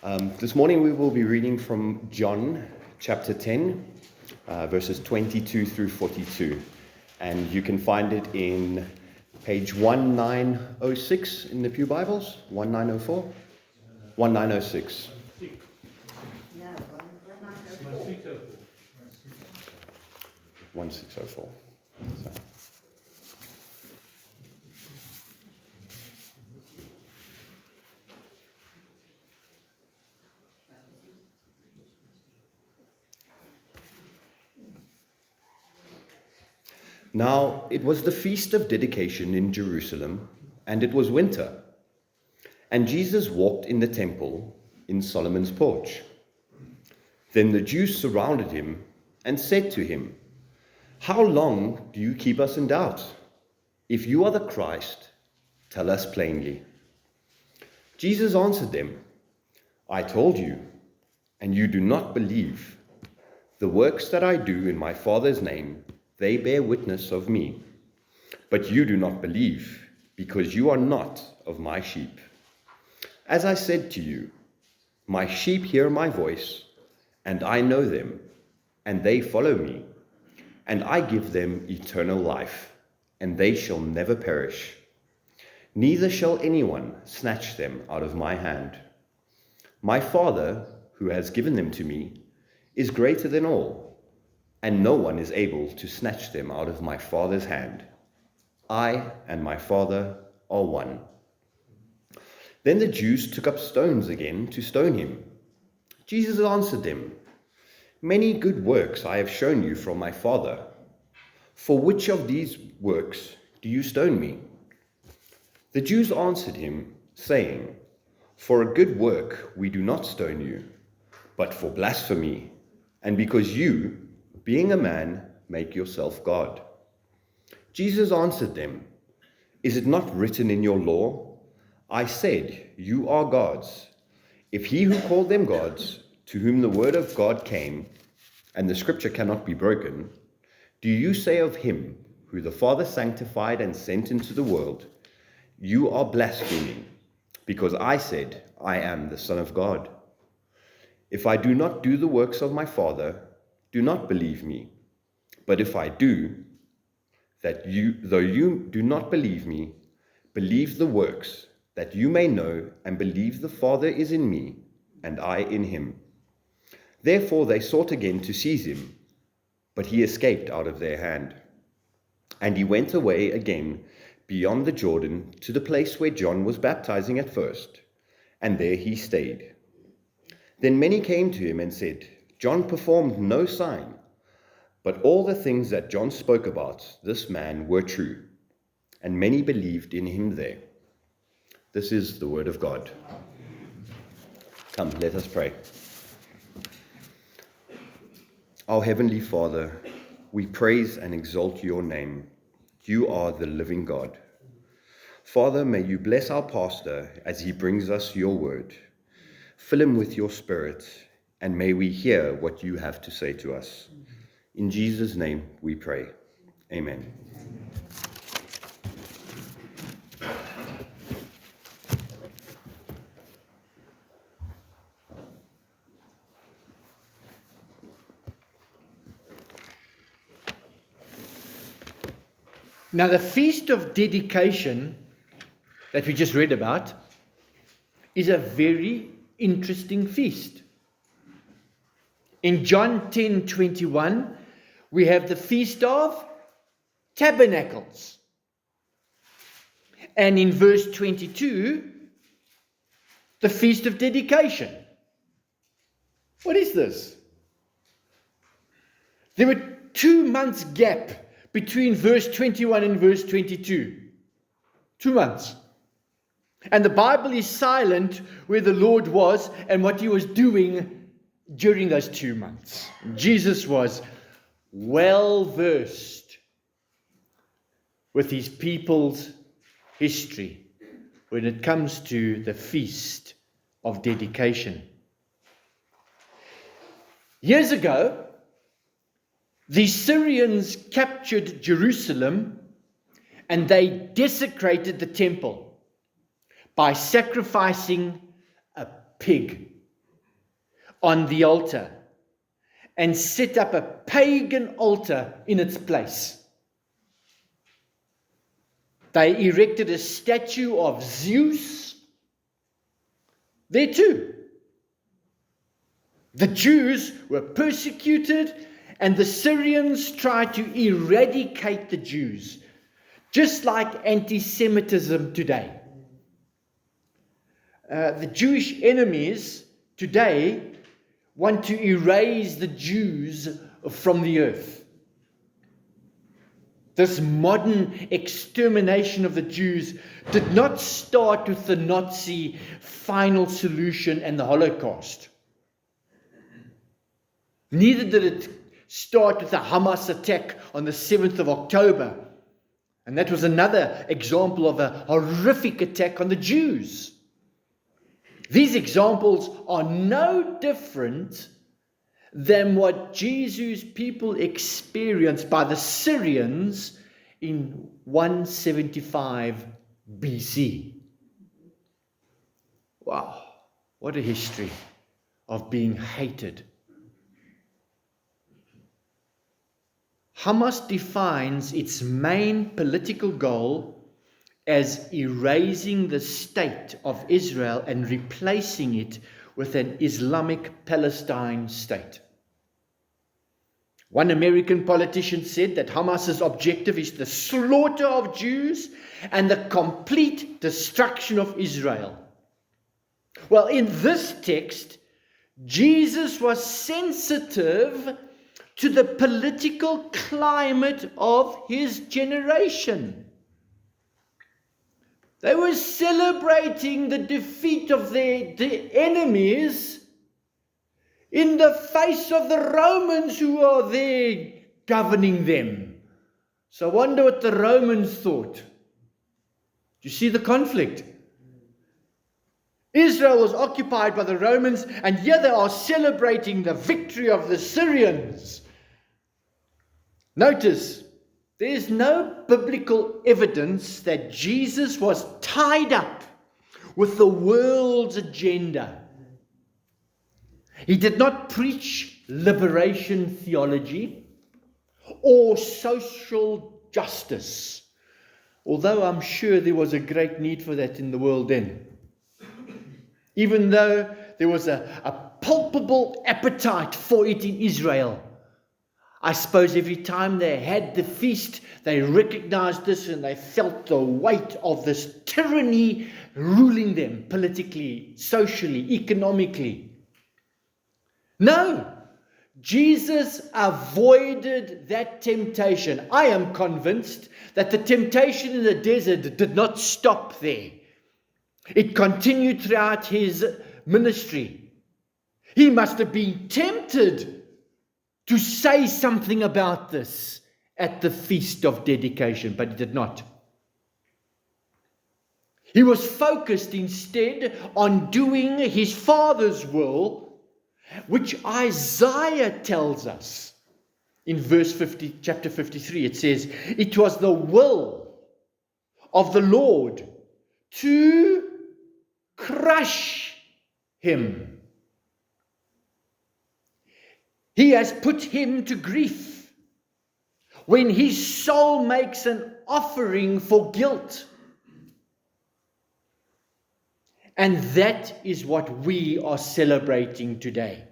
This morning we will be reading from John chapter 10, verses 22 through 42. And you can find it in page 1906 in the Pew Bibles, 1904, 1906. 1604. So. Now it was the feast of dedication in Jerusalem, and it was winter. And Jesus walked in the temple in Solomon's porch. Then the Jews surrounded him and said to him, "How long do you keep us in doubt? If you are the Christ, tell us plainly." Jesus answered them, "I told you, and you do not believe. The works that I do in my Father's name, they bear witness of me. But you do not believe, because you are not of my sheep. As I said to you, my sheep hear my voice, and I know them, and they follow me. And I give them eternal life, and they shall never perish. Neither shall anyone snatch them out of my hand. My Father, who has given them to me, is greater than all, and no one is able to snatch them out of my Father's hand. I and my Father are one." Then the Jews took up stones again to stone him. Jesus answered them, "Many good works I have shown you from my Father. For which of these works do you stone me?" The Jews answered him, saying, "For a good work we do not stone you, but for blasphemy, and because you, being a man, make yourself God." Jesus answered them, "Is it not written in your law, I said, you are gods? If he who called them gods, to whom the word of God came, and the scripture cannot be broken, do you say of him who the Father sanctified and sent into the world, you are blaspheming, because I said, I am the Son of God? If I do not do the works of my Father, do not believe me. But if I do, though you do not believe me, believe the works, that you may know and believe the Father is in me, and I in him." Therefore they sought again to seize him, but he escaped out of their hand. And he went away again beyond the Jordan to the place where John was baptizing at first, and there he stayed. Then many came to him and said, "John performed no sign, but all the things that John spoke about this man were true." And many believed in him there. This is the word of God. Come, let us pray. Our Heavenly Father, we praise and exalt your name. You are the living God. Father, may you bless our pastor as he brings us your word. Fill him with your Spirit, and may we hear what you have to say to us. In Jesus' name we pray. Amen. Now, the Feast of Dedication that we just read about is a very interesting feast. In John 10:21, we have the Feast of Tabernacles. And in verse 22, the Feast of Dedication. What is this? There were 2 months gap between verse 21 and verse 22. 2 months. And the Bible is silent where the Lord was and what he was doing during those 2 months. Jesus was well versed with his people's history when it comes to the Feast of Dedication. Years ago, the Syrians captured Jerusalem and they desecrated the temple by sacrificing a pig on the altar and set up a pagan altar in its place. They erected a statue of Zeus there too. The Jews were persecuted, and the Syrians tried to eradicate the Jews, just like anti-Semitism today. The Jewish enemies today want to erase the Jews from the earth. This modern extermination of the Jews did not start with the Nazi final solution and the Holocaust. Neither did it start with the Hamas attack on the 7th of October. And that was another example of a horrific attack on the Jews. These examples are no different than what Jesus' people experienced by the Syrians in 175 BC. Wow, what a history of being hated. Hamas defines its main political goal as erasing the state of Israel and replacing it with an Islamic Palestine state. One American politician said that Hamas's objective is the slaughter of Jews and the complete destruction of Israel. Well, in this text, Jesus was sensitive to the political climate of his generation. They were celebrating the defeat of their enemies in the face of the Romans who are there governing them. So I wonder what the Romans thought. Do you see the conflict? Israel was occupied by the Romans, and here they are celebrating the victory of the Syrians. Notice, there is no biblical evidence that Jesus was tied up with the world's agenda. He did not preach liberation theology or social justice, although I'm sure there was a great need for that in the world then. Even though there was a palpable appetite for it in Israel. I suppose every time they had the feast, they recognized this and they felt the weight of this tyranny ruling them politically, socially, economically. No, Jesus avoided that temptation. I am convinced that the temptation in the desert did not stop there. It continued throughout his ministry. He must have been tempted to say something about this at the Feast of Dedication, but he did not. He was focused instead on doing his Father's will, which Isaiah tells us in chapter 53. It says, "It was the will of the Lord to crush him. He has put him to grief when his soul makes an offering for guilt." And that is what we are celebrating today.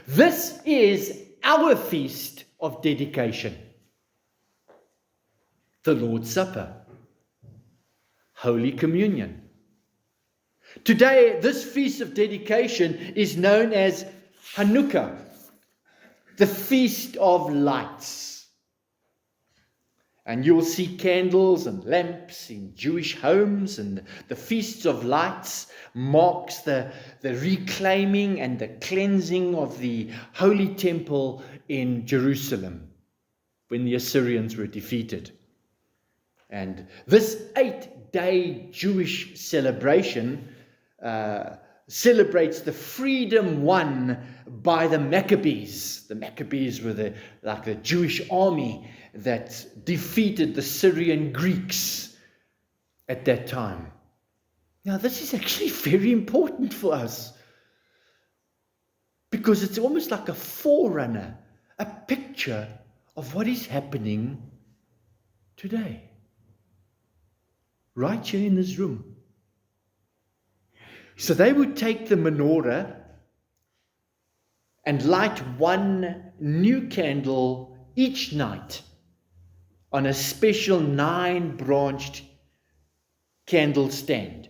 This is our feast of dedication. The Lord's Supper, Holy Communion. Today, this feast of dedication is known as Hanukkah, the Feast of Lights. And you will see candles and lamps in Jewish homes, and the Feasts of Lights marks the reclaiming and the cleansing of the Holy Temple in Jerusalem when the Assyrians were defeated. And this 8-day Jewish celebration celebrates the freedom won by the Maccabees. The Maccabees were the Jewish army that defeated the Syrian Greeks at that time. Now, this is actually very important for us. because it's almost like a forerunner, a picture of what is happening today, right here in this room. So they would take the menorah and light one new candle each night on a special 9-branched candle stand.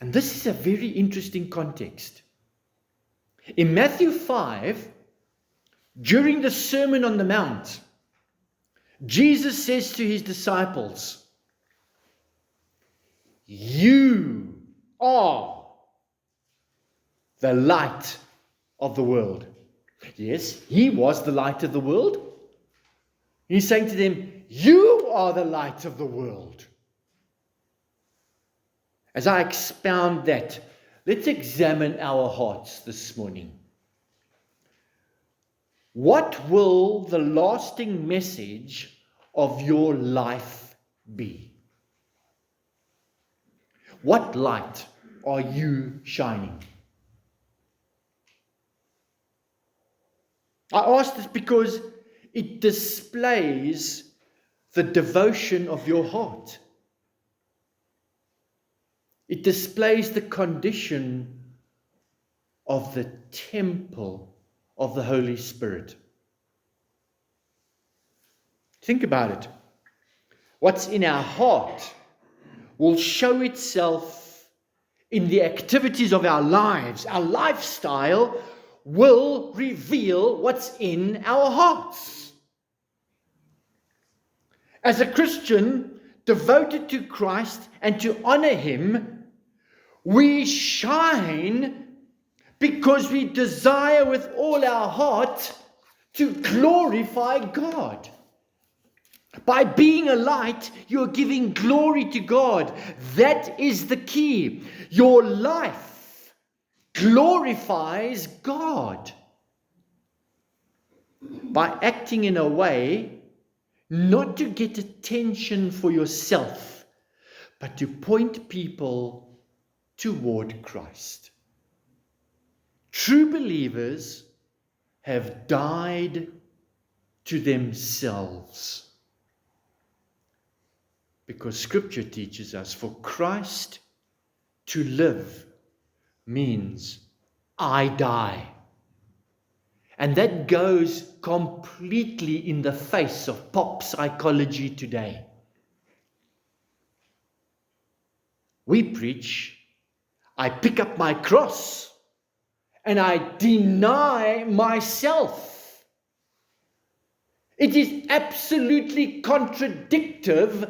And this is a very interesting context. In Matthew 5, during the Sermon on the Mount, Jesus says to his disciples, "You are the light of the world." Yes, he was the light of the world. He's saying to them, you are the light of the world. As I expound that, let's examine our hearts this morning. What will the lasting message of your life be? What light are you shining? I ask this because it displays the devotion of your heart. It displays the condition of the temple of the Holy Spirit. Think about it. What's in our heart will show itself in the activities of our lives. Our lifestyle will reveal what's in our hearts. As a Christian devoted to Christ and to honor Him, we shine because we desire with all our heart to glorify God. By being a light, you're giving glory to God. That is the key. Your life glorifies God. By acting in a way not to get attention for yourself, but to point people toward Christ. True believers have died to themselves. Because Scripture teaches us for Christ to live means I die. And that goes completely in the face of pop psychology today. We preach, I pick up my cross and I deny myself. It is absolutely contradictory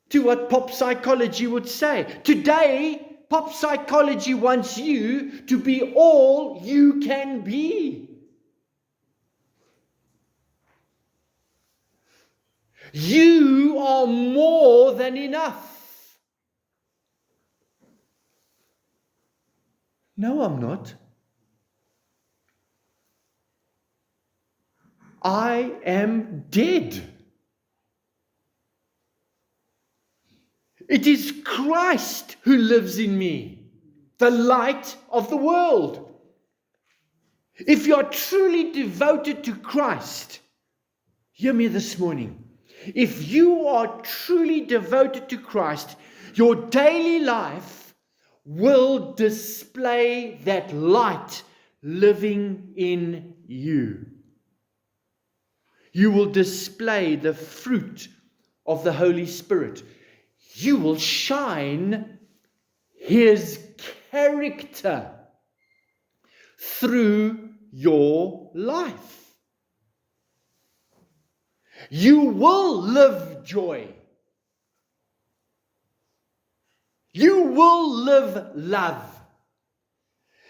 to what pop psychology would say. Today, pop psychology wants you to be all you can be. You are more than enough. No, I'm not. I am dead. It is Christ who lives in me, the light of the world. If you are truly devoted to Christ, hear me this morning. If you are truly devoted to Christ, your daily life will display that light living in you. You will display the fruit of the Holy Spirit. You will shine His character through your life. You will live joy. You will live love.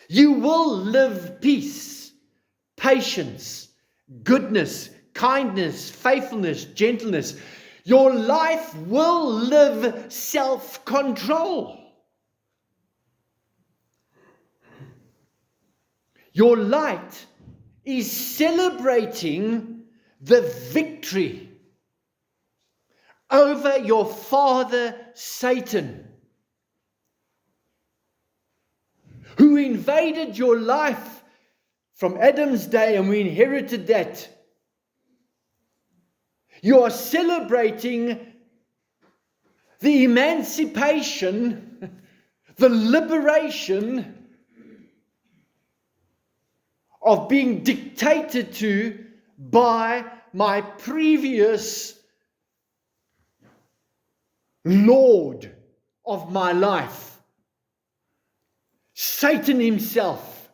You will live peace, patience, goodness, kindness, faithfulness, gentleness. Your life will live self-control. Your light is celebrating the victory over your father Satan, who invaded your life from Adam's day, and we inherited that. You are celebrating the emancipation, the liberation of being dictated to by my previous Lord of my life, Satan himself.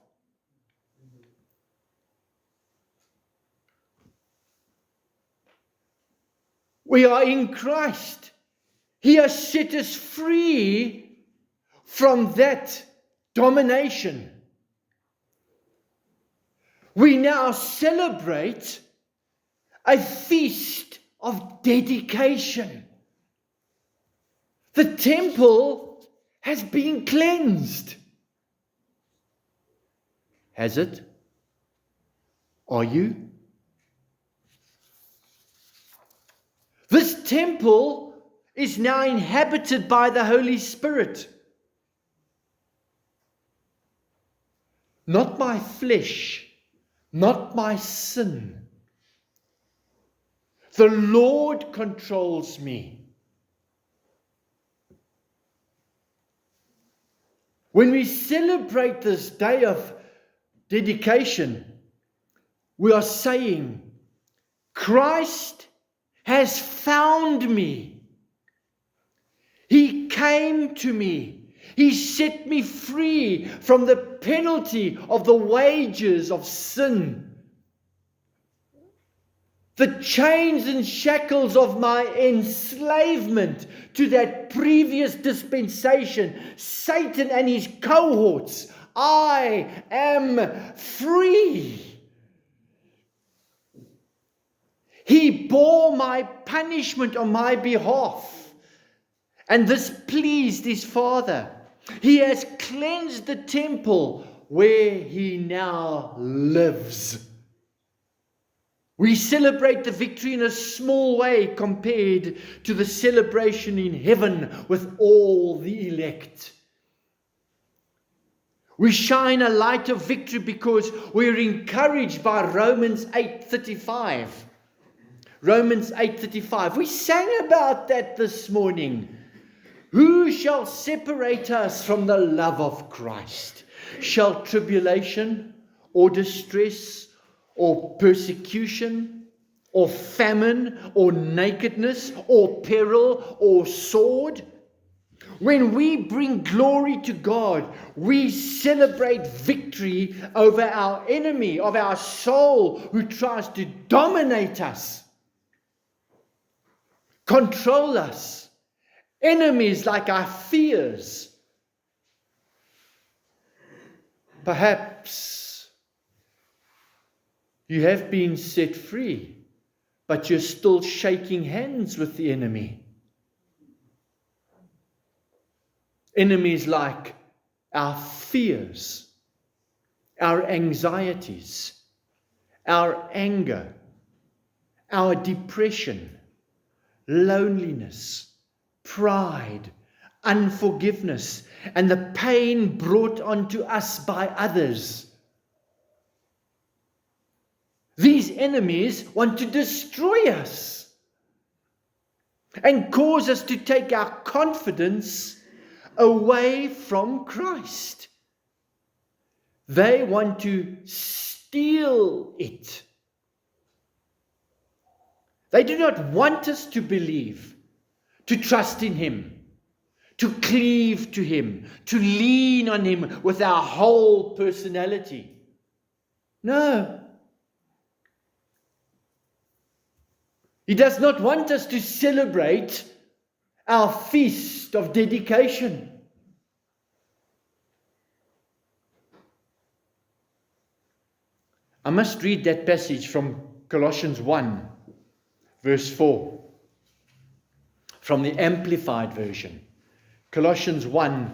We are in Christ. He has set us free from that domination. We now celebrate a feast of dedication. The temple has been cleansed. Has it? Are you? This temple is now inhabited by the Holy Spirit. Not my flesh, not my sin. The Lord controls me. When we celebrate this day of dedication, we are saying, Christ has found me. He came to me. He set me free from the penalty of the wages of sin. The chains and shackles of my enslavement to that previous dispensation, Satan and his cohorts, I am free. He bore my punishment on my behalf, and this pleased his Father. He has cleansed the temple where he now lives. We celebrate the victory in a small way compared to the celebration in heaven with all the elect. We shine a light of victory because we're encouraged by Romans 8:35. Romans 8:35. We sang about that this morning. Who shall separate us from the love of Christ? Shall tribulation or distress or persecution, or famine, or nakedness, or peril, or sword? When we bring glory to God, we celebrate victory over our enemy, of our soul, who tries to dominate us, control us. Enemies like our fears. Perhaps you have been set free, but you're still shaking hands with the enemy. Enemies like our fears, our anxieties, our anger, our depression, loneliness, pride, unforgiveness, and the pain brought onto us by others. These enemies want to destroy us and cause us to take our confidence away from Christ. They want to steal it. They do not want us to believe, to trust in Him, to cleave to Him, to lean on Him with our whole personality. No. He does not want us to celebrate our feast of dedication. I must read that passage from Colossians 1, verse 4, from the Amplified Version. Colossians 1,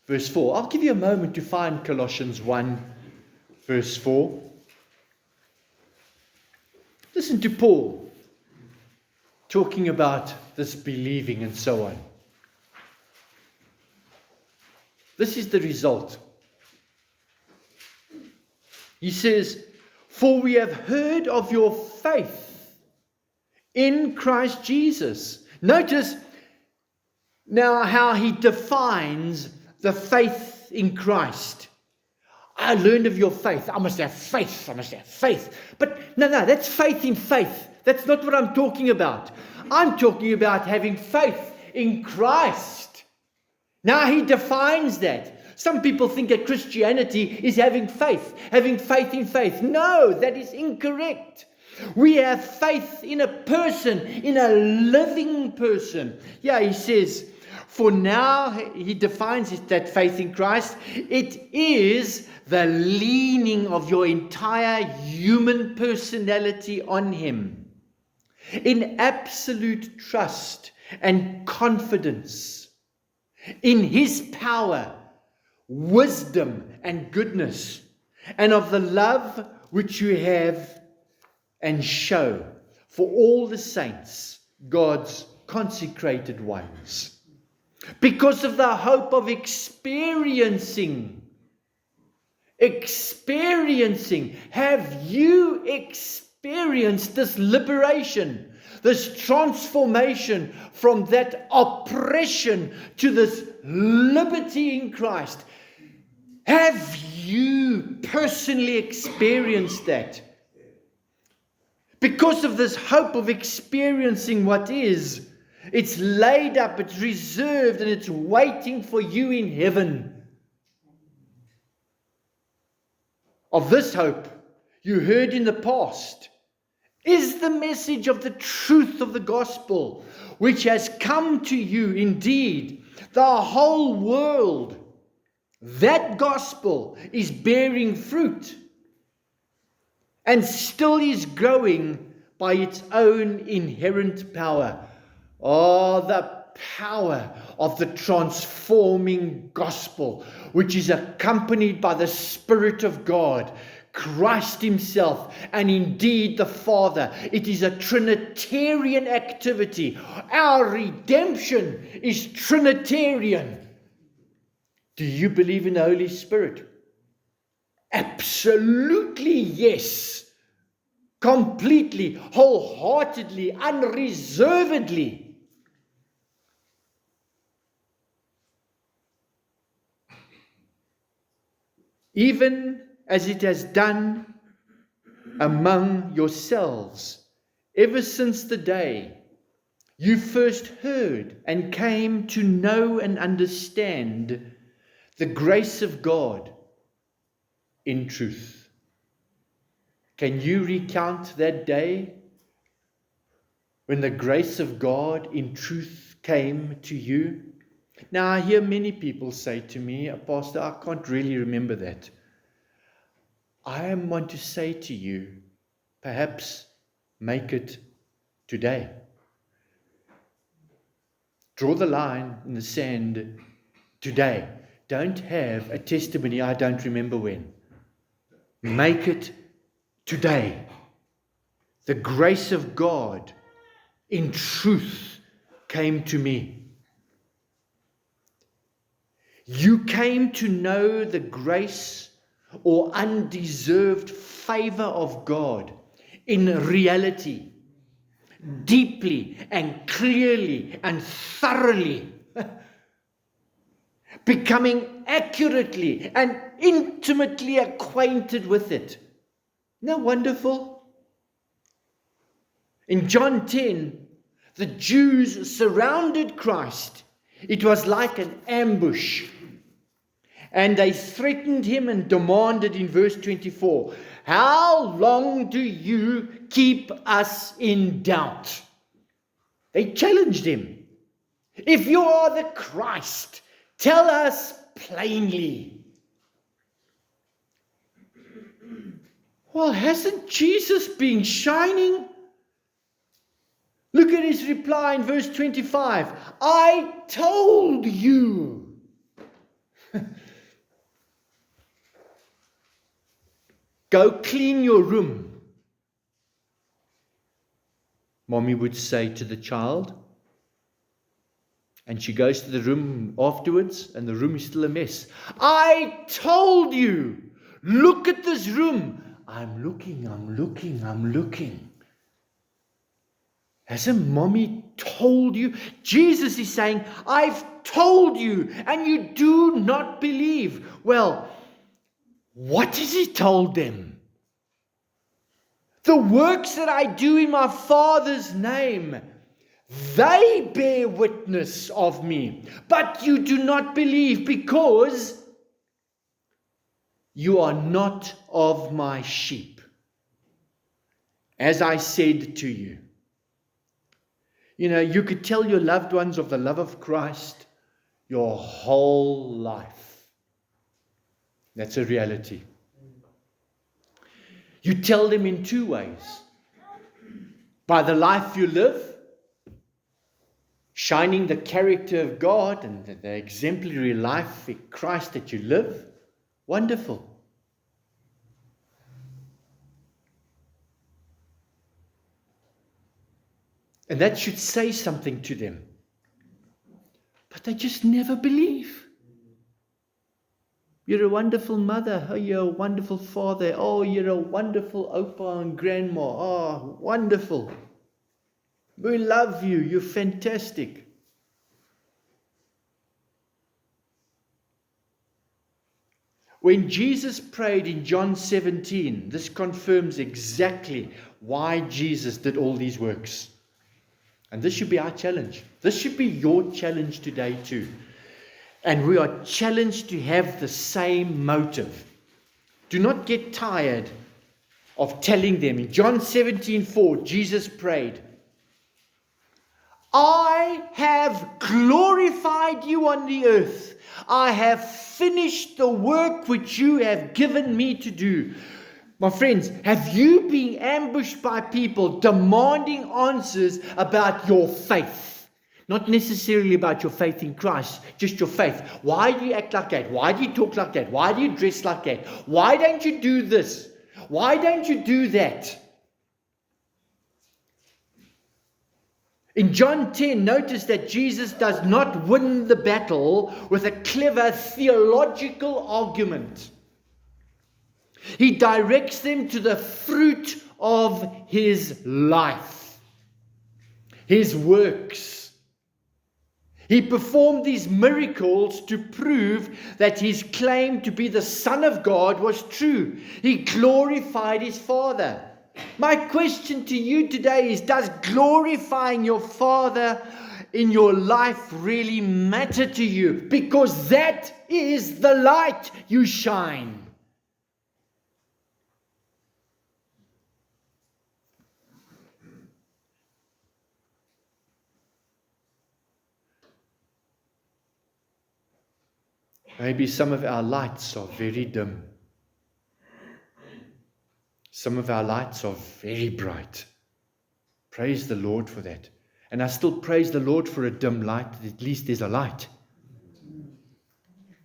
verse 4. I'll give you a moment to find Colossians 1, verse 4. Listen to Paul talking about this believing and so on. This is the result He says, "For we have heard of your faith in Christ Jesus." Notice now how he defines the faith in Christ. I learned of your faith. I must have faith. I must have faith. But no, that's faith in faith. That's not what I'm talking about. I'm talking about having faith in Christ. Now he defines that. Some people think that Christianity is having faith in faith. No, that is incorrect. We have faith in a person, in a living person. Yeah, he says, for now, he defines it, that faith in Christ, it is the leaning of your entire human personality on him, in absolute trust and confidence in his power, wisdom and goodness, and of the love which you have and show for all the saints, God's consecrated ones. Because of the hope of experiencing, have you experienced this liberation, this transformation from that oppression to this liberty in Christ? Have you personally experienced that? Because of this hope of experiencing what is, it's laid up, it's reserved, and it's waiting for you in heaven. Of this hope you heard in the past is the message of the truth of the gospel, which has come to you. Indeed, the whole world, that gospel is bearing fruit and still is growing by its own inherent power. Oh, the power of the transforming gospel, which is accompanied by the Spirit of God, Christ himself, and indeed the Father. It is a Trinitarian activity. Our redemption is Trinitarian. Do you believe in the Holy Spirit? Absolutely yes. Completely, wholeheartedly, unreservedly. Even as it has done among yourselves, ever since the day you first heard and came to know and understand the grace of God in truth. Can you recount that day when the grace of God in truth came to you? Now, I hear many people say to me, Pastor, I can't really remember that. I want to say to you, perhaps make it today. Draw the line in the sand today. Don't have a testimony, I don't remember when. Make it today. The grace of God in truth came to me. You came to know the grace or undeserved favor of God in reality, deeply and clearly and thoroughly, becoming accurately and intimately acquainted with it. Isn't that wonderful? In John 10, the Jews surrounded Christ. It was like an ambush. And they threatened him and demanded in verse 24, how long do you keep us in doubt? They challenged him. If you are the Christ, tell us plainly. Well, hasn't Jesus been shining? Look at his reply in verse 25. I told you. Go clean your room, Mommy would say to the child. And she goes to the room afterwards, and the room is still a mess. I told you, Look at this room. I'm looking. Hasn't mommy told you? Jesus is saying, I've told you, and you do not believe. Well, what has he told them? The works that I do in my Father's name, they bear witness of me. But you do not believe because you are not of my sheep. As I said to you. You know, you could tell your loved ones of the love of Christ your whole life. That's a reality. You tell them in two ways. By the life you live, shining the character of God and the exemplary life in Christ that you live. Wonderful. And that should say something to them. But they just never believe. You're a wonderful mother. Oh, you're a wonderful father. Oh, you're a wonderful opa and grandma. Oh, wonderful. We love you. You're fantastic. When Jesus prayed in John 17, this confirms exactly why Jesus did all these works. And this should be our challenge. This should be your challenge today too. And we are challenged to have the same motive. Do not get tired of telling them. In John 17:4, Jesus prayed, I have glorified you on the earth. I have finished the work which you have given me to do. My friends, have you been ambushed by people demanding answers about your faith? Not necessarily about your faith in Christ, just your faith. Why do you act like that? Why do you talk like that? Why do you dress like that? Why don't you do this? Why don't you do that? In John 10, notice that Jesus does not win the battle with a clever theological argument. He directs them to the fruit of his life, his works. He performed these miracles to prove that his claim to be the Son of God was true. He glorified his Father. My question to you today is, does glorifying your Father in your life really matter to you? Because that is the light you shine. Maybe some of our lights are very dim. Some of our lights are very bright. Praise the Lord for that. And I still praise the Lord for a dim light. At least there's a light.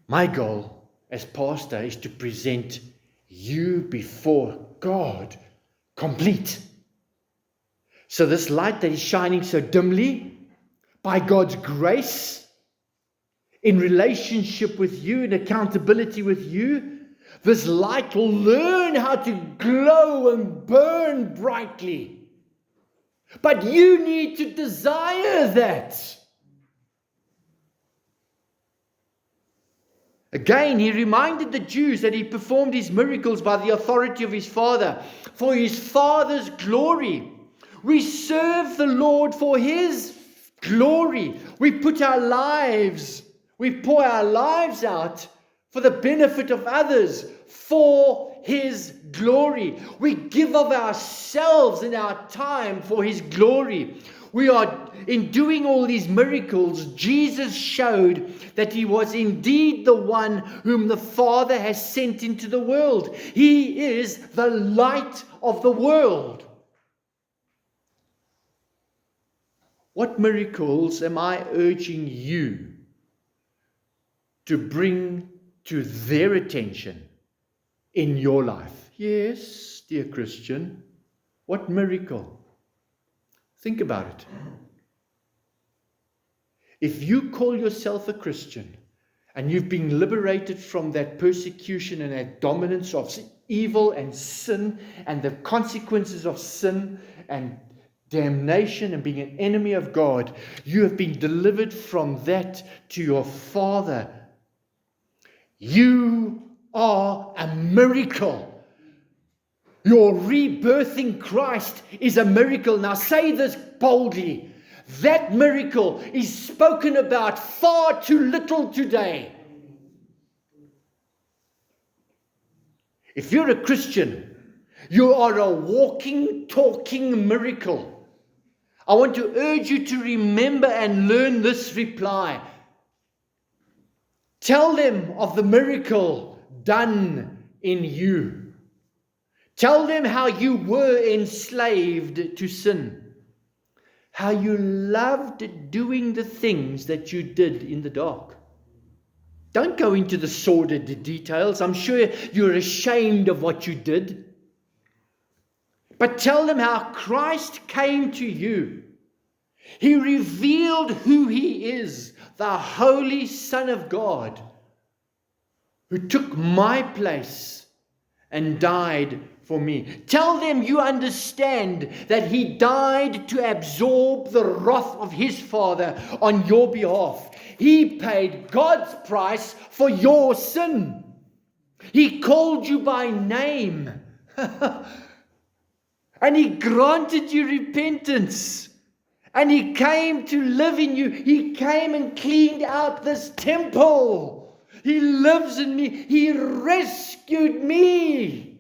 My goal as pastor is to present you before God complete. So this light that is shining so dimly, by God's grace, in relationship with you, in accountability with you, this light will learn how to glow and burn brightly. But you need to desire that. Again, he reminded the Jews that he performed his miracles by the authority of his Father, for his Father's glory. We serve the Lord for his glory. We pour our lives out for the benefit of others, for his glory. We give of ourselves and our time for his glory. In doing all these miracles, Jesus showed that he was indeed the one whom the Father has sent into the world. He is the light of the world. What miracles am I urging you to bring to their attention in your life? Yes, dear Christian, what miracle? Think about it. If you call yourself a Christian and you've been liberated from that persecution and that dominance of evil and sin and the consequences of sin and damnation and being an enemy of God, you have been delivered from that to your Father. You are a miracle. Your rebirth in Christ is a miracle. Now say this boldly. That miracle is spoken about far too little today. If you're a Christian, you are a walking, talking miracle. I want to urge you to remember and learn this reply. Tell them of the miracle done in you. Tell them how you were enslaved to sin. How you loved doing the things that you did in the dark. Don't go into the sordid details. I'm sure you're ashamed of what you did. But tell them how Christ came to you. He revealed who He is, the Holy Son of God, who took my place and died for me. Tell them you understand that He died to absorb the wrath of His Father on your behalf. He paid God's price for your sin. He called you by name. And He granted you repentance. And He came to live in you. He came and cleaned out this temple. He lives in me. He rescued me.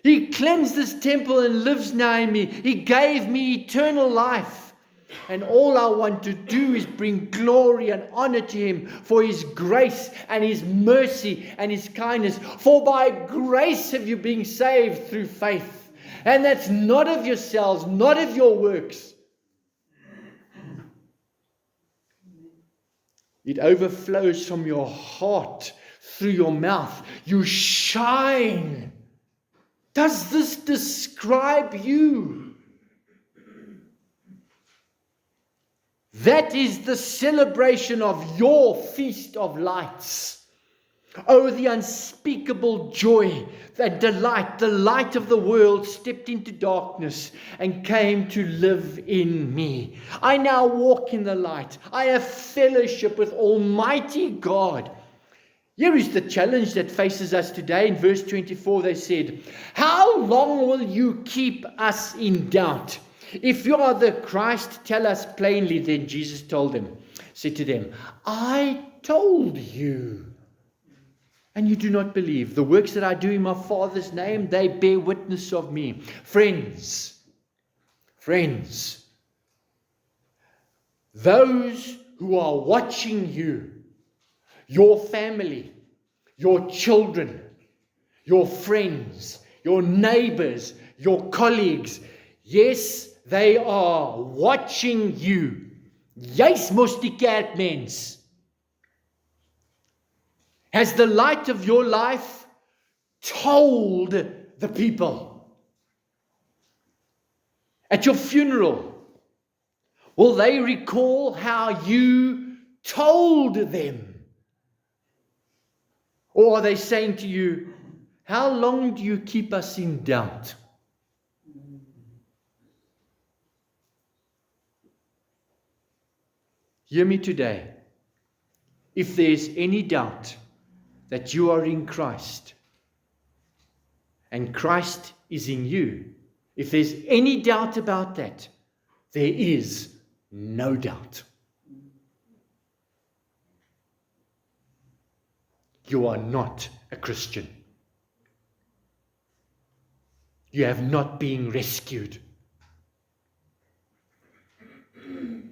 He cleansed this temple and lives now in me. He gave me eternal life. And all I want to do is bring glory and honor to Him for His grace and His mercy and His kindness. For by grace have you been saved through faith. And that's not of yourselves, not of your works. It overflows from your heart through your mouth. You shine. Does this describe you? That is the celebration of your feast of lights. Oh, the unspeakable joy, the delight, the light of the world stepped into darkness and came to live in me. I now walk in the light. I have fellowship with Almighty God. Here is the challenge that faces us today. In verse 24, they said, "How long will you keep us in doubt? If you are the Christ, tell us plainly." Then Jesus said to them, "I told you, and you do not believe. The works that I do in my Father's name, they bear witness of me." Friends, those who are watching you, your family, your children, your friends, your neighbors, your colleagues, yes, they are watching you. Juis mos die kerkmens. Has the light of your life told the people? At your funeral, will they recall how you told them? Or are they saying to you, "How long do you keep us in doubt?" Hear me today. If there's any doubt that you are in Christ and Christ is in you, if there's any doubt about that, there is no doubt. You are not a Christian. You have not been rescued.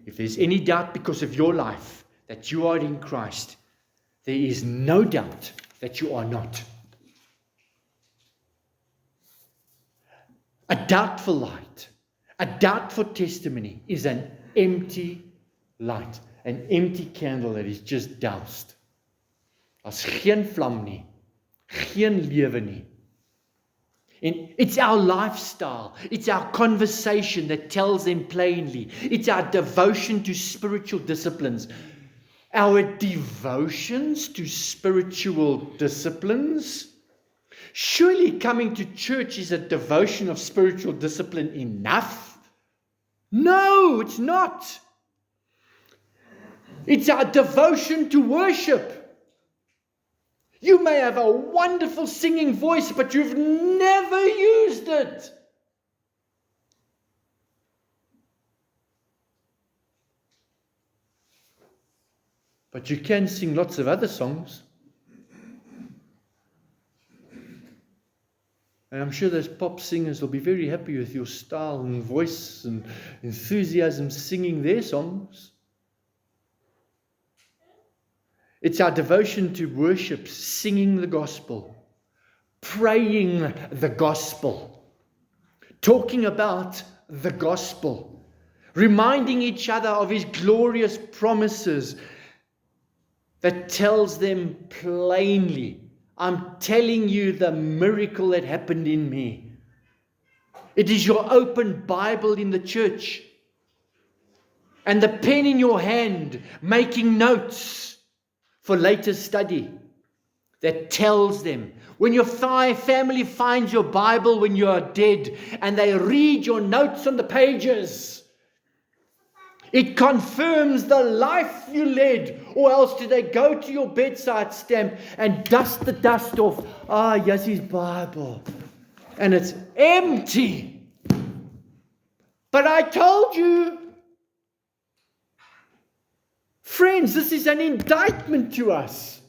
If there's any doubt because of your life that you are in Christ, there is no doubt that you are not. A doubtful light, a doubtful testimony is an empty light, an empty candle that is just doused. Daar's geen vlam nie, geen lewe nie. And it's our lifestyle, it's our conversation that tells them plainly. It's our devotion to spiritual disciplines. our devotions to spiritual disciplines? Surely coming to church is a devotion of spiritual discipline enough? No, it's not. It's our devotion to worship. You may have a wonderful singing voice, but you've never used it. But you can sing lots of other songs. And I'm sure those pop singers will be very happy with your style and voice and enthusiasm singing their songs. It's our devotion to worship, singing the gospel, praying the gospel, talking about the gospel, reminding each other of His glorious promises that tells them plainly, I'm telling you the miracle that happened in me. It is your open Bible in the church and the pen in your hand making notes for later study that tells them. When your family finds your Bible when you are dead and they read your notes on the pages, it confirms the life you led. Or else do they go to your bedside stamp and dust the dust off? Yes, his Bible. And it's empty. But I told you. Friends, this is an indictment to us.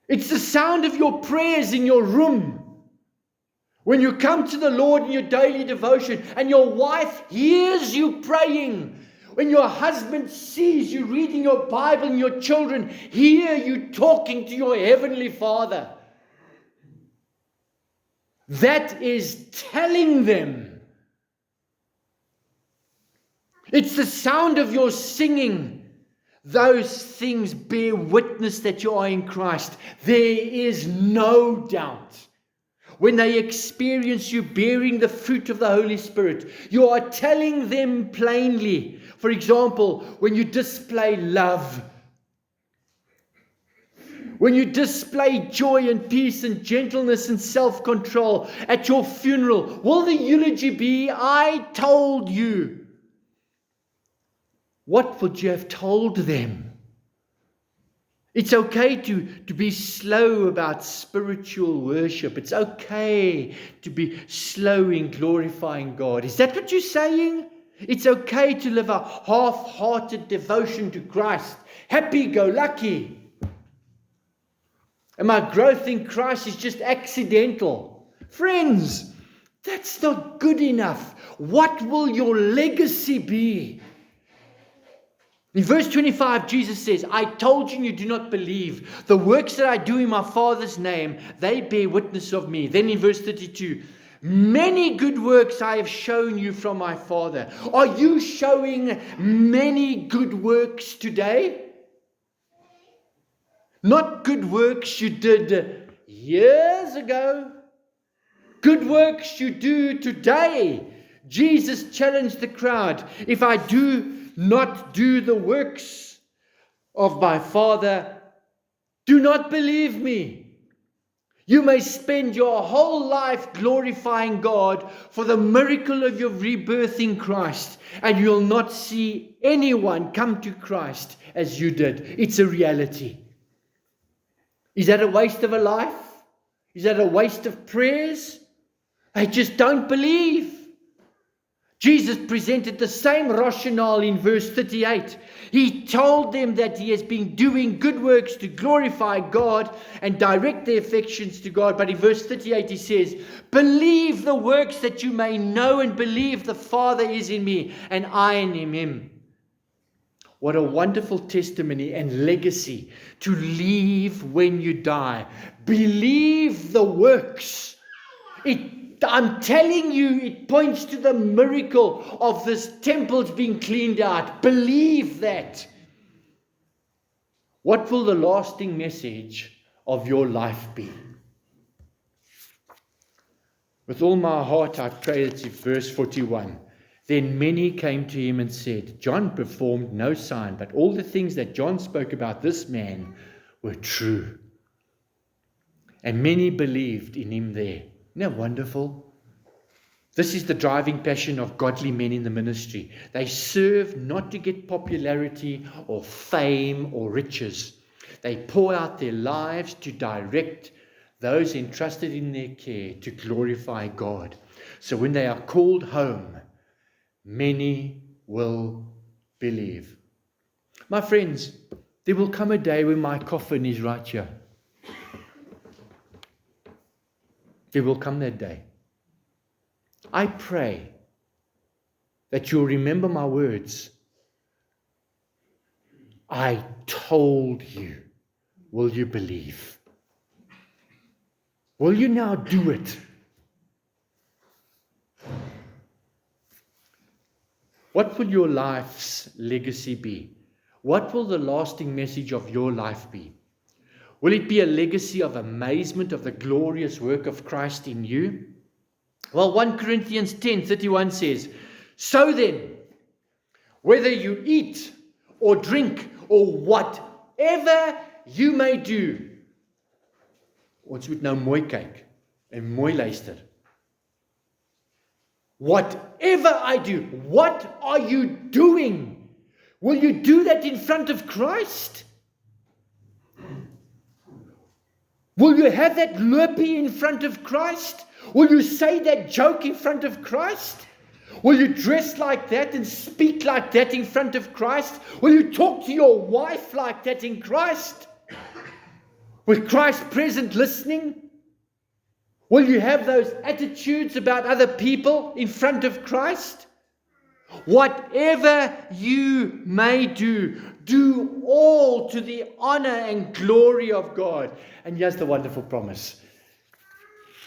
It's the sound of your prayers in your room. When you come to the Lord in your daily devotion and your wife hears you praying, when your husband sees you reading your Bible and your children hear you talking to your Heavenly Father, that is telling them. It's the sound of your singing. Those things bear witness that you are in Christ. There is no doubt. When they experience you bearing the fruit of the Holy Spirit, you are telling them plainly. For example, when you display love, when you display joy and peace and gentleness and self-control at your funeral, will the eulogy be, I told you? What would you have told them? It's okay to be slow about spiritual worship. It's okay to be slow in glorifying God. Is that what you're saying? It's okay to live a half-hearted devotion to Christ. Happy-go-lucky. And my growth in Christ is just accidental. Friends, that's not good enough. What will your legacy be? In verse 25, Jesus says, I told you and you do not believe. The works that I do in my Father's name, they bear witness of me. Then in verse 32, many good works I have shown you from my Father. Are you showing many good works today? Not good works you did years ago. Good works you do today. Jesus challenged the crowd. If I do not do the works of my Father, do not believe me. You may spend your whole life glorifying God for the miracle of your rebirth in Christ, and you'll not see anyone come to Christ as you did. It's a reality. Is that a waste of a life? Is that a waste of prayers? I just don't believe. Jesus presented the same rationale in verse 38. He told them that he has been doing good works to glorify God and direct their affections to God. But in verse 38 he says, believe the works that you may know and believe the Father is in me and I in him. What a wonderful testimony and legacy to leave when you die. Believe the works. I'm telling you, it points to the miracle of this temples being cleaned out. Believe that. What will the lasting message of your life be? With all my heart, I pray that verse 41 Then many came to him and said, John performed no sign, but all the things that John spoke about this man were true. And many believed in him there. Isn't that wonderful? This is the driving passion of godly men in the ministry. They serve not to get popularity or fame or riches. They pour out their lives to direct those entrusted in their care to glorify God. So when they are called home, many will believe. My friends, there will come a day when my coffin is right here. There will come that day. I pray that you'll remember my words. I told you. Will you believe? Will you now do it? What will your life's legacy be? What will the lasting message of your life be? Will it be a legacy of amazement of the glorious work of Christ in you? Well, 1 Corinthians 10:31 says, So then, whether you eat or drink or whatever you may do, ons moet nou mooi kyk en mooi luister. Whatever I do, what are you doing? Will you do that in front of Christ? Will you have that loopy in front of Christ? Will you say that joke in front of Christ? Will you dress like that and speak like that in front of Christ? Will you talk to your wife like that in Christ? With Christ present listening? Will you have those attitudes about other people in front of Christ? Whatever you may do, do all to the honor and glory of God. And here's the wonderful promise,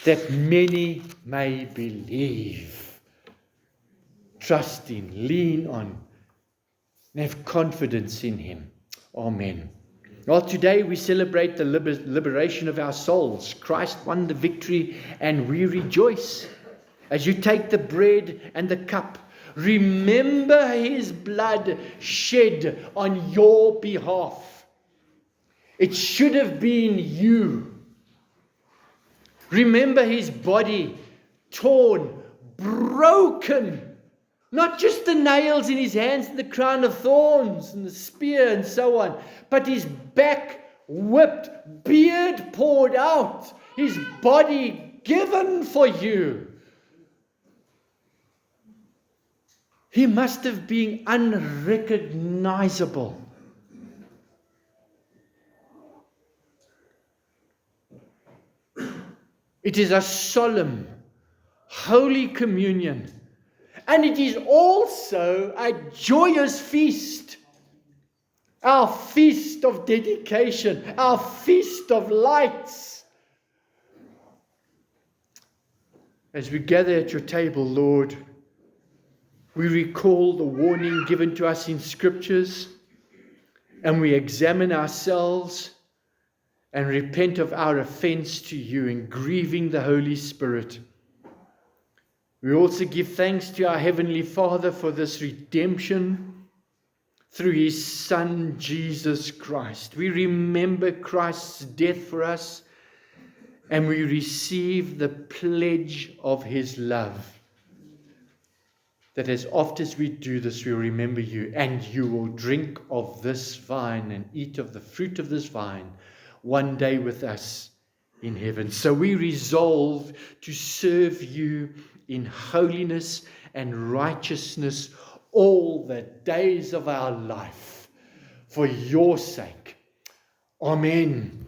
that many may believe, trust in, lean on, and have confidence in Him. Amen. Well, today we celebrate the liberation of our souls. Christ won the victory and we rejoice. As you take the bread and the cup, remember His blood shed on your behalf. It should have been you. Remember His body torn, broken. Not just the nails in His hands and the crown of thorns and the spear and so on, but His back whipped, beard poured out, His body given for you. He must have been unrecognizable. It is a solemn, holy communion. And it is also a joyous feast. Our feast of dedication. Our feast of lights. As we gather at your table, Lord, we recall the warning given to us in Scriptures. And we examine ourselves and repent of our offense to you in grieving the Holy Spirit. We also give thanks to our Heavenly Father for this redemption through His Son, Jesus Christ. We remember Christ's death for us, and we receive the pledge of His love. That as oft as we do this, we remember you, and you will drink of this vine and eat of the fruit of this vine one day with us in heaven. So we resolve to serve you in holiness and righteousness all the days of our life for your sake. Amen.